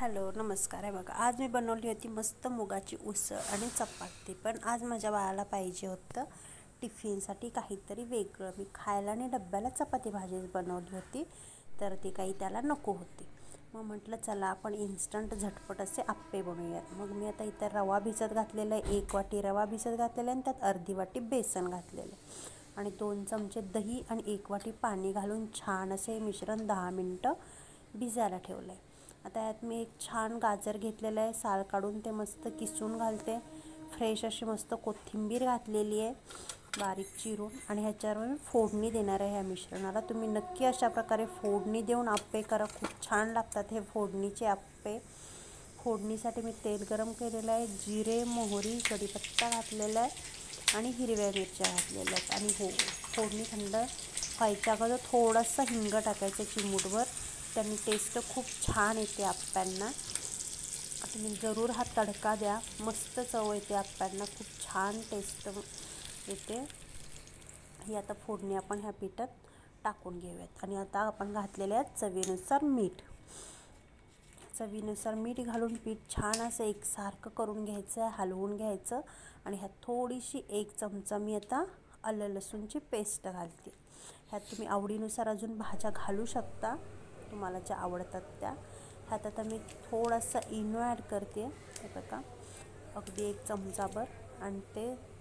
Hello नमस्कार. आहे बघा, आज मी बनवली होती मस्त मुगाची उसळ आणि चपाती. पण आज माझ्या बाळाला पाहिजे होतं टिफिनसाठी काहीतरी वेगळं. मी खायला आणि डब्याला चपाती भाजीच बनवली होती, तर ती काही त्याला नको होती. मग म्हटलं चला आपण इन्स्टंट झटपट असे आप्पे बनवूयात. मग मी आता इथं रवा भिजत घातलेला आहे, 1 वाटी रवा भिजत घातलेला आहे आणि त्यात अर्धी वाटी बेसन घातलेलं आहे आणि 2 चमचे दही आणि 1 वाटी पाणी घालून छान असे मिश्रण 10 मिनटं भिजायला ठेवलं आहे. आता यात मी एक छान गाजर घेतलेलं आहे, साल काढून ते मस्त किसून घालते. फ्रेश अशी मस्त कोथिंबीर घातलेली आहे बारीक चिरून आणि ह्याच्यावर मी फोडणी देणार आहे ह्या मिश्रणाला. तुम्ही नक्की अशा प्रकारे फोडणी देऊन आप्पे करा, खूप छान लागतात हे फोडणीचे आप्पे. फोडणीसाठी मी तेल गरम केलेलं आहे, जिरे मोहरी कढीपत्ता घातलेला आहे आणि हिरव्या मिरच्या घातलेल्या आहेत. आणि हो, फोडणी थंड व्हायच्या अगोदर थोडंसं हिंग टाकायचं चिमूटभर, त्यांनी टेस्ट खूप छान येते आप्प्यांना. तुम्ही जरूर हा तडका द्या, मस्त चव येते आप्प्यांना, खूप छान टेस्ट येते. ही आता फोडणी आपण ह्या पिठात टाकून घेऊयात. आणि आता आपण घातलेले आहेत चवीनुसार मीठ. चवीनुसार मीठ घालून पीठ छान असं एकसारखं करून घ्यायचं आहे, हलवून घ्यायचं. आणि ह्यात थोडीशी 1 चमचा मी आता आलं लसूणची पेस्ट घालते. ह्यात तुम्ही आवडीनुसार अजून भाज्या घालू शकता, तुम्हाला ज्या आवडतात त्या. ह्यात आता मी थोडासा इनो ॲड करते, हे बघा अगदी 1 चमचाभर. आणि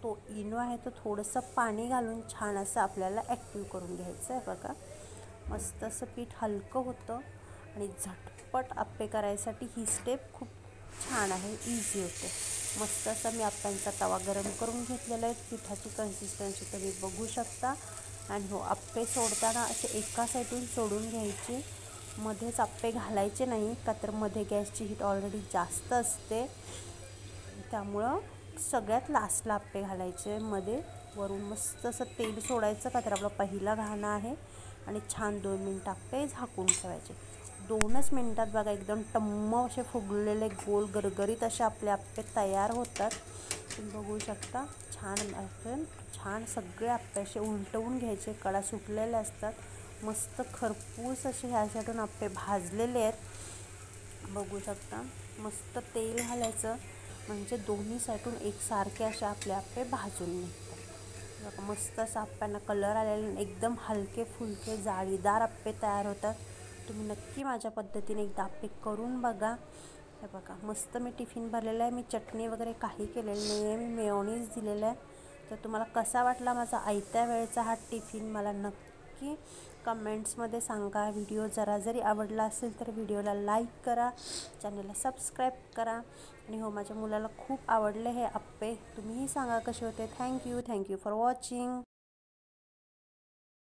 तो इनो आहे तो थोडंसं पाणी घालून छान असं आपल्याला ॲक्टिव्ह करून घ्यायचं आहे. बघा मस्त असं पीठ हलकं होतं आणि झटपट आप्पे करायसाठी ही स्टेप खूप छान आहे, इझी होते. मस्त असं मी आप्प्यांचा तवा गरम करून घेतलेला आहे. पिठाची कन्सिस्टन्सी तुम्ही बघू शकता. आणि हो, आप्पे सोडताना असे एका साईडून सोडून घ्यायचे, मध्येच आप्पे घालायचे नाही, का तर मध्ये गॅसची हीट ऑलरेडी जास्त असते, त्यामुळं सगळ्यात लास्टला आप्पे घालायचे. मध्ये वरून मस्त असं तेल सोडायचं, का तर आपला पहिला घाणा आहे. आणि छान 2 मिनटं आप्पे झाकून ठेवायचे. 2च मिनटात बघा एकदम टम्म असे फुगलेले गोल गरगरीत असे आपले आप्पे तयार होतात. तुम्ही बघू शकता. छान सगळे आप्पे असे उलटवून घ्यायचे, कडा सुटलेले असतात. मस्त खरपूस असे ह्या साईडून आप्पे भाजलेले आहेत, बघू शकता. मस्त तेल घालायचं, म्हणजे दोन्ही साईडून एकसारखे असे आपले आप्पे भाजून निघतात. बघा मस्त असं आप्प्यांना कलर आलेले, एकदम हलके फुलके जाळीदार आप्पे तयार होतात. तुम्ही नक्की माझ्या पद्धतीने एकदा आप्पे करून बघा. हे बघा मस्त मी टिफिन भरलेला आहे. मी चटणी वगैरे काही केलेलं नाही आहे, मी मेयोनीज दिलेलं आहे. तर तुम्हाला कसा वाटला माझा आयत्या वेळेचा हा टिफिन मला नक्की कमेंट्समध्ये सांगा. व्हिडिओ जरी आवडला असेल तर व्हिडिओला लाईक करा, चॅनलला सबस्क्राईब करा. आणि हो, माझ्या मुलाला खूप आवडले हे आप्पे. तुम्हीही सांगा कसे होते. Thank you for watching.